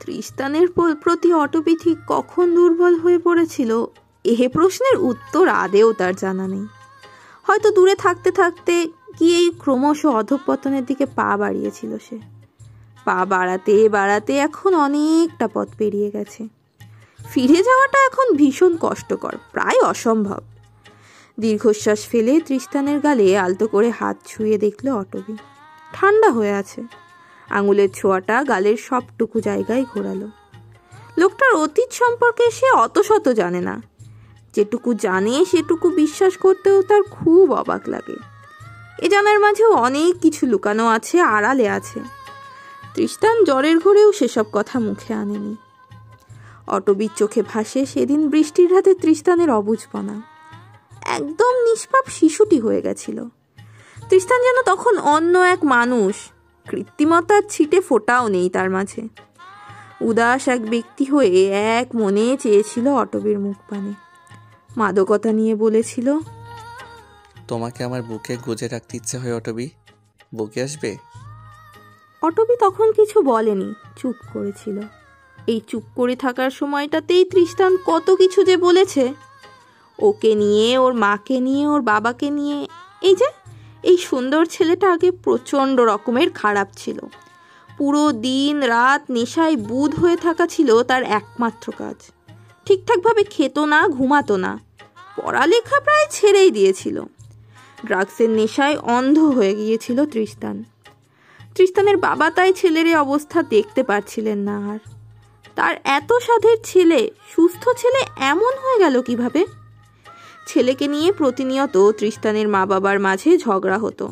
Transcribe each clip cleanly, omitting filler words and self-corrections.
তৃষ্টানের প্রতি অটবি ঠিক কখন দুর্বল হয়ে পড়েছিল এ প্রশ্নের উত্তর আদেও তার জানা নেই। হয়তো দূরে থাকতে থাকতে গিয়েই ক্রমশ অধঃপতনের দিকে পা বাড়িয়েছিল সে। পা বাড়াতে বাড়াতে এখন অনেকটা পথ পেরিয়ে গেছে। ফিরে যাওয়াটা এখন ভীষণ কষ্টকর, প্রায় অসম্ভব। দীর্ঘশ্বাস ফেলে তৃষ্টানের গালে আলতো করে হাত ছুঁয়ে দেখল অটবি। ঠান্ডা হয়ে আছে। আঙুলের ছোঁয়াটা গালের সবটুকু জায়গায় ঘোরালো। লোকটার অতীত সম্পর্কে সে অত শত জানে না। যেটুকু জানে সেটুকু বিশ্বাস করতেও তার খুব অবাক লাগে। এ জানার মাঝেও অনেক কিছু লুকানো আছে, আড়ালে আছে। তৃষ্টান জ্বরের ঘোরেও সেসব কথা মুখে আনেনি। অটবির চোখে ভাসে সেদিন বৃষ্টির রাতে তৃষ্টানের অবুঝপনা। একদম নিষ্পাপ শিশুটি হয়ে গেছিল। তৃষ্টান যেন তখন অন্য এক মানুষ। কৃত্রিমতার ছিটে ফোটাও নেই তার মাঝে। উদাস এক ব্যক্তি হয়ে এক মনে চেয়েছিল অটবির মুখ পানে। মাদকতা নিয়ে বলেছিল, তোমাকে আমার বুকে গুজে রাখতে ইচ্ছে হয় অটবি, বুকে আসবে? অটবি তখন কিছু বলেনি, চুপ করেছিল। এই চুপ করে থাকার সময়টাতেই তৃষ্টান কত কিছু যে বলেছে। ওকে নিয়ে, ওর মাকে নিয়ে, ওর বাবাকে নিয়ে। এই সুন্দর ছেলেটা আগে প্রচণ্ড রকমের খারাপ ছিল। পুরো দিন রাত নেশায় বুঁদ হয়ে থাকা ছিল তার একমাত্র কাজ। ঠিকঠাকভাবে খেত না, ঘুমাতো না। পড়ালেখা প্রায় ছেড়েই দিয়েছিল। ড্রাগসের নেশায় অন্ধ হয়ে গিয়েছিল তৃষ্টানের বাবা তাই ছেলের এই অবস্থা দেখতে পারছিলেন না আর। তার এত সাধের ছেলে, সুস্থ ছেলে এমন হয়ে গেল কিভাবে? ছেলেকে নিয়ে প্রতিনিয়ত তৃষ্টানের মা বাবার মাঝে ঝগড়া হতো।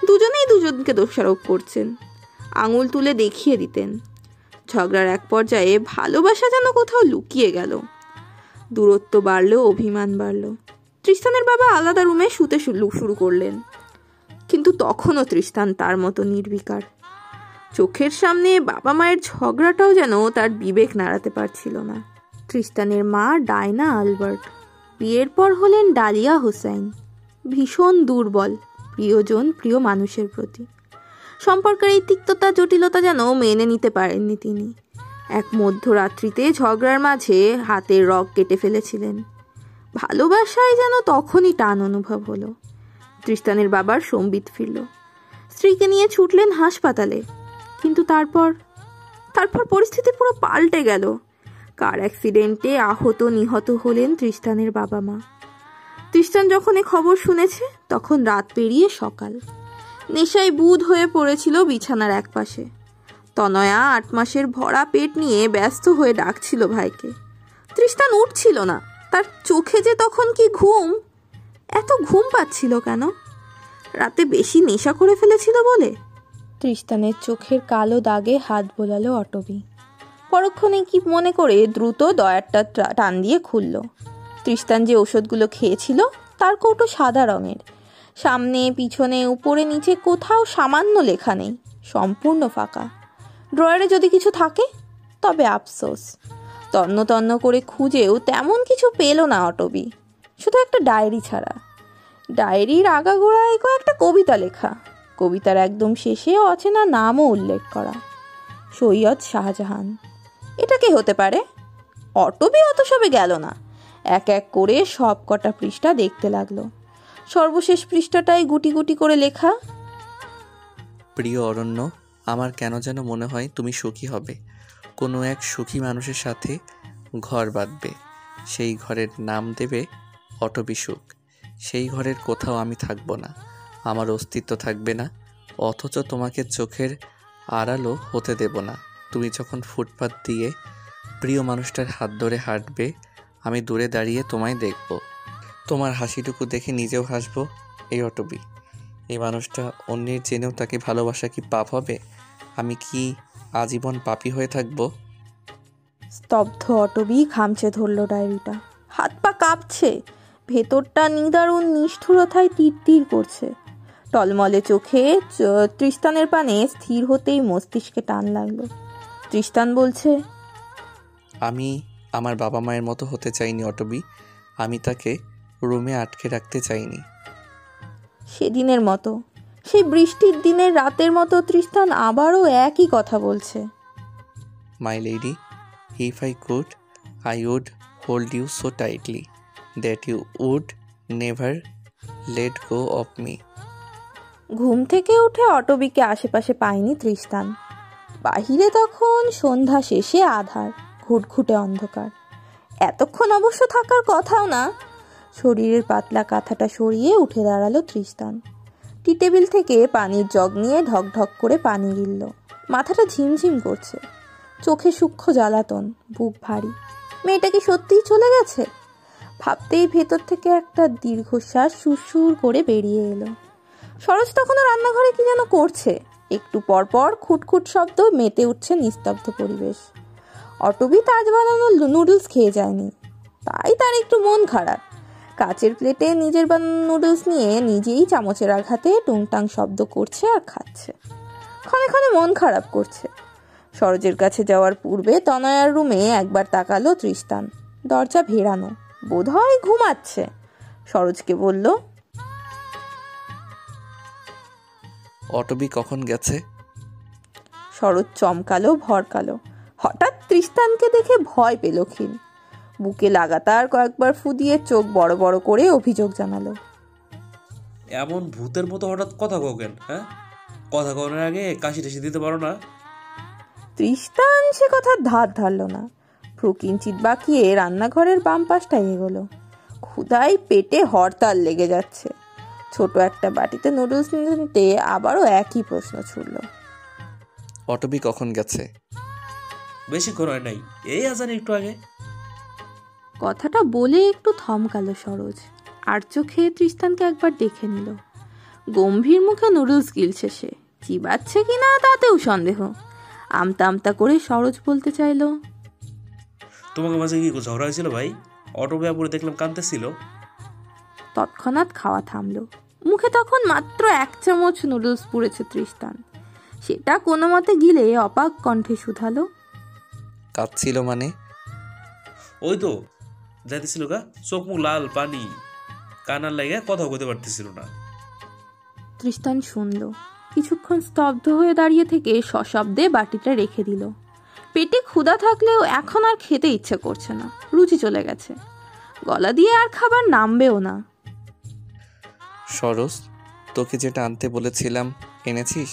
দুজনেই দুজনকে দোষারোপ করছেন, আঙুল তুলে দেখিয়ে দিতেন। ঝগড়ার এক পর্যায়ে ভালোবাসা যেন কোথাও লুকিয়ে গেল। দূরত্ব বাড়ল, অভিমান বাড়ল। তৃষ্টানের বাবা আলাদা রুমে শুতে শুরু করলেন। কিন্তু তখনও তৃষ্টান তার মতো নির্বিকার। চোখের সামনে বাবা মায়ের ঝগড়াটাও যেন তার বিবেক নাড়াতে পারছিল না। তৃষ্টানের মা ডায়না আলবার্ট, বিয়ের পর হলেন ডালিয়া হোসাইন। ভীষণ দুর্বল, প্রিয়জন, প্রিয় মানুষের প্রতি। সম্পর্কের এই তিক্ততা, জটিলতা যেন মেনে নিতে পারেননি তিনি। এক মধ্যরাত্রিতে ঝগড়ার মাঝে হাতের রগ কেটে ফেলেছিলেন। ভালোবাসায় যেন তখনই টান অনুভব হলো। তৃষ্টানের বাবার সম্বিত ফিরল। স্ত্রীকে নিয়ে ছুটলেন হাসপাতালে। কিন্তু তারপর পরিস্থিতি পুরো পাল্টে গেল। কার অ্যাক্সিডেন্টে আহত নিহত হলেন তৃষ্টানের বাবা মা। তৃষ্টান যখন এ খবর শুনেছে তখন রাত পেরিয়ে সকাল। নেশায় বুঁদ হয়ে পড়েছিল বিছানার একপাশে। তনয়া 8 মাসের ভরা পেট নিয়ে ব্যস্ত হয়ে ডাকছিল ভাইকে। তৃষ্টান উঠছিল না। তার চোখে যে তখন কি ঘুম! এত ঘুম পাচ্ছিল কেন? রাতে বেশি নেশা করে ফেলেছিল বলে? তৃষ্টানের চোখের কালো দাগে হাত বোলালো অটবি। পরক্ষণে কি মনে করে দ্রুত ডয়ারটা টান দিয়ে খুলল। তৃষ্টান যে ওষুধগুলো খেয়েছিল তার কৌটো সাদা রঙের। সামনে, পিছনে, উপরে নিচে কোথাও সামান্য লেখা নেই, সম্পূর্ণ ফাঁকা। ড্রয়ারে যদি কিছু থাকে তবে আফসোস। তন্ন তন্ন করে খুঁজেও তেমন কিছু পেল না অটবি, শুধু একটা ডায়েরি ছাড়া। ডায়েরির আগাগোড়ায় কয়েকটা কবিতা লেখা। কবিতার একদম শেষে অচেনা নামও উল্লেখ করা, সৈয়দ শাহজাহান। এটা কে হতে পারে? অটবি অত সবে গেল না। এক এক করে সব কটা পৃষ্ঠা দেখতে লাগলো। সর্বশেষ পৃষ্ঠাটায় গুটি গুটি করে লেখা, প্রিয় অরণ্য, আমার কেন যেন মনে হয় তুমি সুখী হবে। কোনো এক সুখী মানুষের সাথে ঘর বাঁধবে। সেই ঘরের নাম দেবে অটবি সুখ। সেই ঘরের কোথাও আমি থাকবো না, আমার অস্তিত্ব থাকবে না, অথচ তোমাকে চোখের আড়ালও হতে দেব না। তুমি যখন ফুটপাত দিয়ে প্রিয় মানুষটার হাত ধরে হাঁটবে, আমি দূরে দাঁড়িয়ে তোমায় দেখব। তোমার হাসিটুকু দেখে নিজেও হাসবো। এই অটবি, এই মানুষটা অন্যের জেনেও তাকে ভালোবাসা কি পাপ হবে? আমি কি আজীবন পাপী হয়ে থাকবো? স্তব্ধ অটবি খামচে ধরল ডায়েরিটা। হাত পা কাঁপছে। ভেতরটা নিদারুণ নিষ্ঠুরতায় তীর করছে। টলমলে চোখে তৃষ্টানের পানে স্থির হতেই মস্তিষ্কে টান লাগলো। তৃষ্টান বলছে, আমি আমার বাবা মায়ের মতো হতে চাইনি অটবি। আমি তাকে রুমে আটকে রাখতে চাইনি। সেদিনের মতো সেই বৃষ্টির দিনের রাতের মতো তৃষ্টান আবারও একই কথা বলছে। My lady, if I could, I would hold you so tightly that you would never let go of me. ঘুম থেকে উঠে অটবিকে আশেপাশে পায়নি তৃষ্টান। বাহিরে তখন সন্ধ্যা শেষে আধার, ঘুটঘুটে অন্ধকার। এতক্ষণ অবশ্য থাকার কথাও না। শরীরের পাতলা কাঁথাটা সরিয়ে উঠে দাঁড়ালো তৃষ্টান। টি টেবিল থেকে পানির জগ নিয়ে ঢক ঢক করে পানি গিলল। মাথাটা ঝিমঝিম করছে, চোখে সূক্ষ্ম জ্বালাতন, বুক ভারী। মেয়েটা কি সত্যিই চলে গেছে? ভাবতেই ভেতর থেকে একটা দীর্ঘশ্বাস সুরসুর করে বেরিয়ে এলো। সরোজ তখনও রান্নাঘরে কি যেন করছে। একটু পর পর খুটখুট শব্দ, মেতে উঠছে নিস্তব্ধ পরিবেশ। অটবি তাজ বানানো নুডলস খেয়ে যায়নি, তাই তার একটু মন খারাপ। কাচের প্লেটে নিজের বানানো নুডলস নিয়ে নিজেই চামচের আঘাতে টুংটাং শব্দ করছে আর খাচ্ছে। ক্ষণে ক্ষণে মন খারাপ করছে। সরোজের কাছে যাওয়ার পূর্বে তনয়ার রুমে একবার তাকালো তৃষ্টান। দরজা ভেড়ানো, বোধহয় ঘুমাচ্ছে। সরোজকে বলল, অটবি কখন গেছে? সরোজ চমকালো, ভরকালো। হঠাৎ তৃষ্টানকে দেখে ভয় পেল ক্ষীণ। বুকে লাগাতার কয়েকবার ফু দিয়ে চোখ বড় বড় করে অভিযোগ জানালো, এমন ভূতের মতো হঠাৎ কথা কও কেন? হ্যাঁ, কথা কওয়ার আগে কাশি টাশি দিতে পারো না? তৃষ্টান সে কথা ধার ধারল না। ভ্রু কিঞ্চিত বাঁকিয়ে রান্নাঘরের বাম পাশটায় এগোলো। ক্ষুধায় পেটে হরতাল লেগে যাচ্ছে। ছোট একটা বাটিতে নুডলস নিতে আবারও একই প্রশ্ন ছুড়ল, অটবি কখন গেছে? বেশিক্ষণ হয় নাই, এই আজানে একটু আগে। কথাটা বলে একটু থমকালো সরোজ। আর চোখে তৃষ্টানকে একবার দেখে নিল। গম্ভীর মুখে নুডলস গিলছে সে, চিবাচ্ছে কিনা তাতেও সন্দেহ। আমতা আমতা করে সরোজ বলতে চাইল, তোমাকে মাঝে কি ঝগড়া হয়েছিল ভাই? অটো ব্যাপারে দেখলাম কাঁদতেছিল। তৎক্ষণাৎ খাওয়া থামলো। মুখে তখন মাত্র 1 চামচ নুডলস পুড়েছে তৃষ্টান। সেটা কোনো মতে গিলে অপাক কণ্ঠে শুধালো, কাঁদছিল মানে? ওই তো যাইতেছিল গা, চোখ মুখ লাল, পানি কানার লাগে কথা কইতে পারতেছিল না। তৃষ্টান শুনল। কিছুক্ষণ স্তব্ধ হয়ে দাঁড়িয়ে থেকে সশব্দে বাটিটা রেখে দিল। পেটে ক্ষুধা থাকলেও এখন আর খেতে ইচ্ছে করছে না, রুচি চলে গেছে। গলা দিয়ে আর খাবার নামবেও না। সরোজ, তোকে যেটা আনতে বলেছিলাম এনেছিস?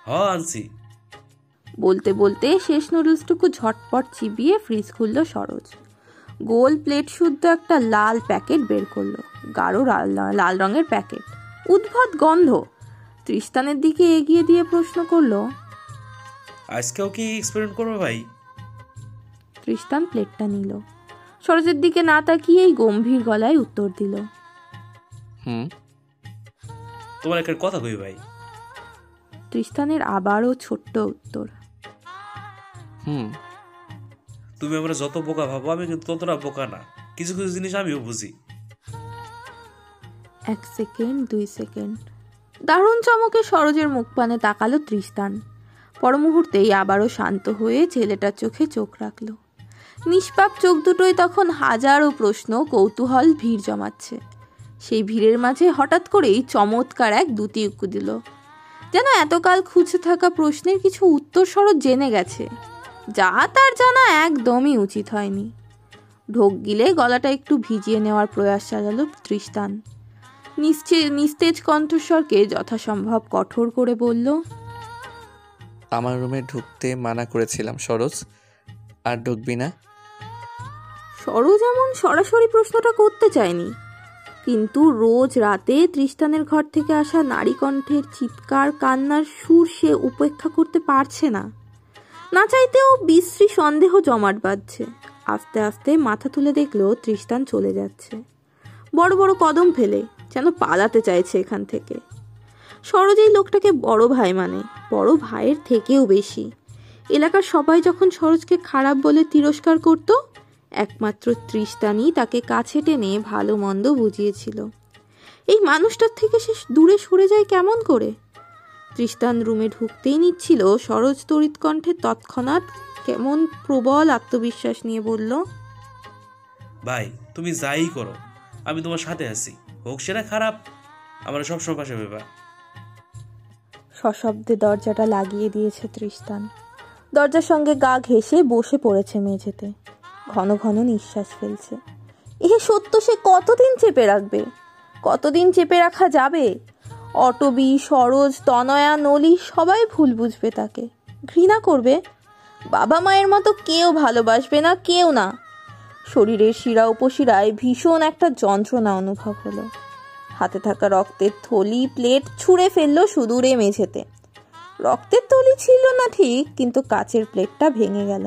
হ্যাঁ আনছি। বলতে বলতে শেষ নুডলসটুকু ঝটপট চিবিয়ে ফ্রিজ খুলল সরোজ। গোল প্লেট শুদ্ধ একটা লাল প্যাকেট বের করলো, গাঢ় লাল রঙের প্যাকেট, উদ্ভট গন্ধ। তৃষ্টানের দিকে এগিয়ে দিয়ে প্রশ্ন করলো, আজকেও কি এক্সপেরিমেন্ট করবে ভাই? তৃষ্টান প্লেটটা নিল। সরোজের দিকে না তাকিয়েই গম্ভীর গলায় উত্তর দিল, হুম। তোমার একটা কথা কই ভাই। তৃষ্টানের আবারও ছোট্ট উত্তর, হুম। তুমি আমরা যত বোকা ভাবো, আমি কিন্তু ততটা বোকা না। কিছু কিছু জিনিস আমিও বুঝি। 1 সেকেন্ড, 2 সেকেন্ড। দারুণ চমকে সরোজের মুখ পানে তাকালো তৃষ্টান। পর মুহূর্তেই আবারও শান্ত হয়ে ছেলেটার চোখে চোখ রাখল। নিষ্পাপ চোখ দুটোই তখন হাজারো প্রশ্ন, কৌতূহল ভিড় জমাচ্ছে। সেই ভিড়ের মাঝে হঠাৎ করেই চমৎকার এক দুটি উক্তি দিল, যেন এতকাল খুঁজে থাকা প্রশ্নের কিছু উত্তর সরোজ জেনে গেছে, যা তার জানা একদমই উচিত হয়নি। ঢোক গিলে গলাটা একটু ভিজিয়ে নেওয়ার প্রয়াস চালালো তৃষ্টান। নিস্তেজ কণ্ঠস্বরকে যথাসম্ভব কঠোর করে বলল, আমার রুমে ঢুকতে মানা করেছিলাম সরোজ, আর ঢুকবি না। সরোজ এমন সরাসরি প্রশ্নটা করতে চায়নি, কিন্তু রোজ রাতে তৃষ্টানের ঘর থেকে আসা নারী কণ্ঠের চিৎকার, কান্নার সুর সে উপেক্ষা করতে পারছে না। না চাইতেও বিশ্রী সন্দেহ জমাট বাঁধছে। আস্তে আস্তে মাথা তুলে দেখলো তৃষ্টান চলে যাচ্ছে, বড় বড় কদম ফেলে, যেন পালাতে চাইছে এখান থেকে। সরোজ এই লোকটাকে বড় ভাই মানে, বড় ভাইয়ের থেকেও বেশি। এলাকার সবাই যখন সরোজকে খারাপ বলে তিরস্কার করত, একমাত্র তৃষ্টানই তাকে কাছে টেনে ভালো মন্দ বুঝিয়েছিল। এই মানুষটার থেকে সে দূরে সরে যায় কেমন করে? তৃষ্টান রুমে ঢুকতেই নিচ্ছিল, সরোজ তড়িৎ কণ্ঠে তৎক্ষণাৎ কেমন প্রবল আত্মবিশ্বাস নিয়ে বলল, ভাই তুমি যাই করো, আমি তোমার সাথে আছি। হোক সেটা খারাপ, আমার সবসময় পাশে ভেবা। সশব্দে দরজাটা লাগিয়ে দিয়েছে তৃষ্টান। দরজার সঙ্গে গা ঘেঁষে বসে পড়েছে মেঝেতে, ঘন ঘন নিঃশ্বাস ফেলছে। সত্য সে কতদিন চেপে রাখবে? কতদিন চেপে রাখা যাবে? অটবি, সরোজ, তনয়া, নলি সবাই ভুল বুঝবে, তাকে ঘৃণা করবে। বাবা মায়ের মতো কেউ ভালোবাসবে না, কেউ না। শরীরের শিরা উপশিরায় ভীষণ একটা যন্ত্রণা অনুভব হলো। হাতে থাকা রক্তের থলি প্লেট ছুঁড়ে ফেললো সুদূরে মেঝেতে। রক্তের থলি ছিল না ঠিক, কিন্তু কাচের প্লেটটা ভেঙে গেল।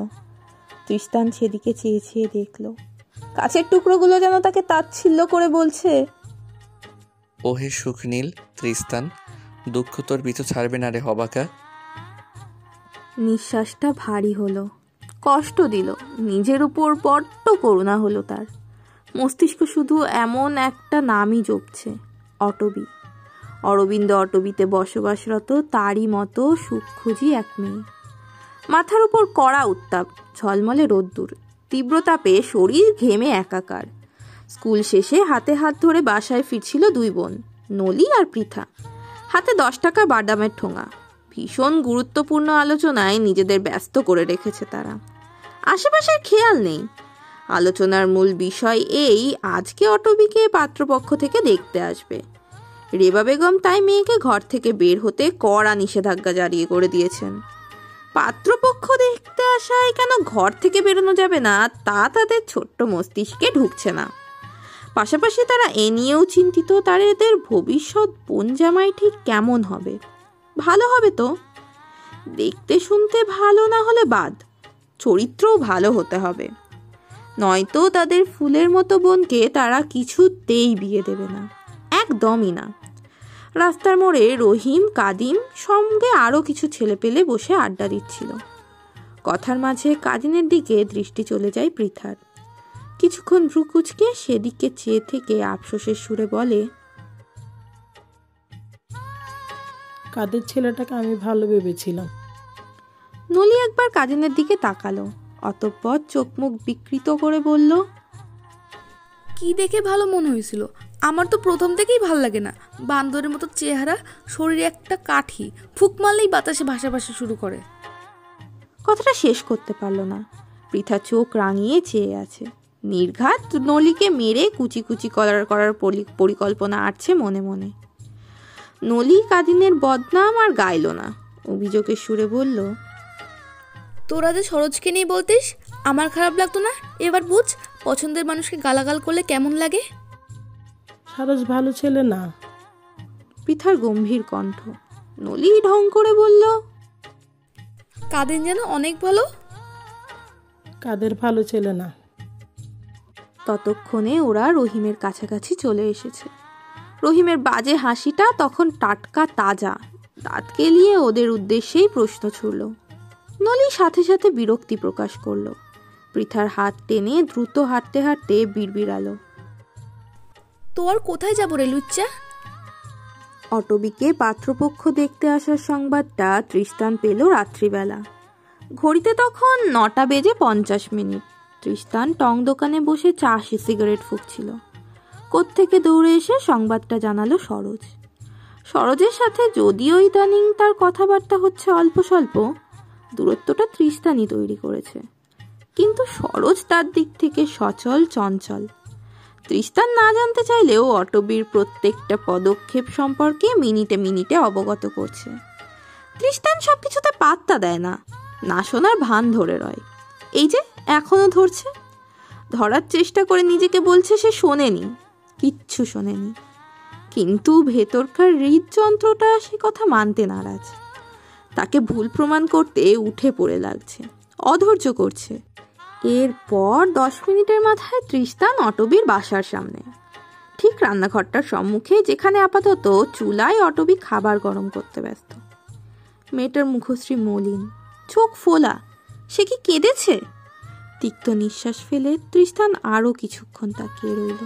তৃষ্টান সেদিকে চেয়ে চেয়ে দেখল। কাচের টুকরোগুলো যেন তাকে তাচ্ছিল্য করে বলছে, ওহে সুখনীল তৃষ্টান, দুঃখ তোর পিছু ছাড়বে না রে হবাকা। নিঃশ্বাসটা ভারী হলো, কষ্ট দিল। নিজের উপর বড্ড করুণা হলো তার। মস্তিষ্ক শুধু এমন একটা নামই জপছে, অটবি। অরবিন্দ অটবিতে বসবাসরত তারই মতো সুখখোঁজি এক মেয়ে। মাথার উপর কড়া উত্তাপ, ঝলমলে রোদ্দুর, তীব্রতাপে শরীর ঘেমে একাকার। স্কুল শেষে হাতে হাত ধরে বাসায় ফিরছিল দুই বোন, নলি আর পৃথা। হাতে 10 টাকার বাদামের ঠোঙা। ভীষণ গুরুত্বপূর্ণ আলোচনায় নিজেদের ব্যস্ত করে রেখেছে তারা। আশেপাশের খেয়াল নেই। আলোচনার মূল বিষয় এই, আজকে অটবিকে পাত্রপক্ষ থেকে দেখতে আসবে। রেবা বেগম তাই মেয়েকে ঘর থেকে বের হতে কড়া নিষেধাজ্ঞা জারি করে দিয়েছেন। পাত্রপক্ষ দেখতে আসায় কেন ঘর থেকে বেরোনো যাবে না, তা তাদের ছোট্ট মস্তিষ্কে ঢুকছে না। পাশাপাশি তারা এ নিয়েও চিন্তিত, তাদের ভবিষ্যৎ বোন জামাই ঠিক কেমন হবে। ভালো হবে তো? দেখতে শুনতে ভালো না হলে বাদ, চরিত্রও ভালো হতে হবে। নয়তো তাদের ফুলের মতো বোনকে তারা কিছুতেই বিয়ে দেবে না, একদমই না। রাস্তার মোড়ে রহিম, কাদিম সঙ্গে আরও কিছু ছেলেপেলে বসে আড্ডা দিচ্ছিল। কথার মাঝে কাদিনের দিকে দৃষ্টি চলে যায় পৃথার। কিছুক্ষণ ভ্রু কুঁচকে সেদিকে চেয়ে থেকে আফসোসের সুরে বলে, কাদের ছেলেটাকে আমি ভালো ভেবেছিলাম। নলি একবার কাদিনের দিকে তাকালো, অতঃপর চোখ মুখ বিকৃত করে বলল, কি দেখে ভালো মনে হয়েছিল? আমার তো প্রথম থেকেই ভাল লাগে না। বান্দরের মতো চেহারা, শরীরে একটা কাঠি, ফুক মারলেই বাতাসে ভাসা শুরু করে। কথাটা শেষ করতে পারল না। পৃথা চোখ রাঙিয়ে চেয়ে আছে। নির্ঘাত নলিকে মেরে কুচি কুচি করার পরিকল্পনা আটছে মনে মনে। নলি কাদিনের বদনাম আর গাইল না, অভিযোগের সুরে বলল, তোরা যে সরোজকে নিয়ে বলতিস আমার খারাপ লাগতো না, এবার বুঝ পছন্দের মানুষকে গালাগাল করলে কেমন লাগে। সরোজ ভালো ছেলে না। পৃথার গম্ভীর কণ্ঠ। নলি ঢং করে বলল, কাদিন যেন অনেক ভালো। কাদের ভালো ছেলে না। ততক্ষণে ওরা রহিমের কাছাকাছি চলে এসেছে। রহিমের বাজে হাসিটা তখন টাটকা তাজা, দাঁত কেলিয়ে ওদের উদ্দেশ্যেই প্রশ্ন ছুড়ল। নলি সাথে সাথে বিরক্তি প্রকাশ করলো। পৃথার হাত টেনে দ্রুত হাঁটতে হাঁটতে বিড়বিড়ালো, তোর কোথায় যাবো রে লুচ্চা? অটবিকে পাত্রপক্ষ দেখতে আসার সংবাদটা তৃষ্টান পেল রাত্রিবেলা। ঘড়িতে তখন 9:50। তৃষ্টান টং দোকানে বসে চা সিগারেট ফুঁকছিল। কোত্থেকে দৌড়ে এসে সংবাদটা জানালো সরোজ। সরোজের সাথে যদিও ইদানিং তার কথাবার্তা হচ্ছে অল্প স্বল্প, দূরত্বটা তৃষ্টানই তৈরি করেছে। কিন্তু সরোজ তার দিক থেকে সচল চঞ্চল। তৃষ্টান না জানতে চাইলেও অটবির প্রত্যেকটা পদক্ষেপ সম্পর্কে মিনিটে মিনিটে অবগত করছে। তৃষ্টান সবকিছুতে পাত্তা দেয় না, না শোনার ভান ধরে রয়। এই যে এখনো ধরছে, ধরার চেষ্টা করে নিজেকে বলছে সে শোনেনি, কিচ্ছু শোনেনি। কিন্তু ভেতরকার হৃদযন্ত্রটা সে কথা মানতে নারাজ। তাকে ভুল প্রমাণ করতে উঠে পড়ে লাগছে, অধৈর্য করছে। এরপর 10 মিনিটের মাথায় তৃষ্টান অটবির বাসার সামনে, ঠিক রান্নাঘরটার সম্মুখে, যেখানে আপাতত চুলায় অটবি খাবার গরম করতে ব্যস্ত। মেয়েটার মুখশ্রী মলিন, চোখ ফোলা। সে কি কেঁদেছে? তিক্ত নিঃশ্বাস ফেলে তৃষ্টান আরও কিছুক্ষণ তাকিয়ে রইল।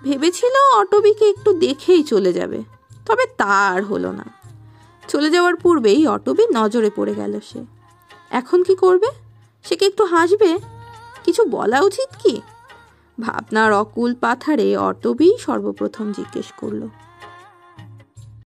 ভেবেছিল অটবিকে একটু দেখেই চলে যাবে, তবে তা আর হলো না। চলে যাওয়ার পূর্বেই অটবির নজরে পড়ে গেল সে। এখন কি করবে? সে কি একটু হাসবে? কিছু বলা উচিত কি? ভাবনার অকুল পাথারে অটবি সর্বপ্রথম জিজ্ঞেস করলো,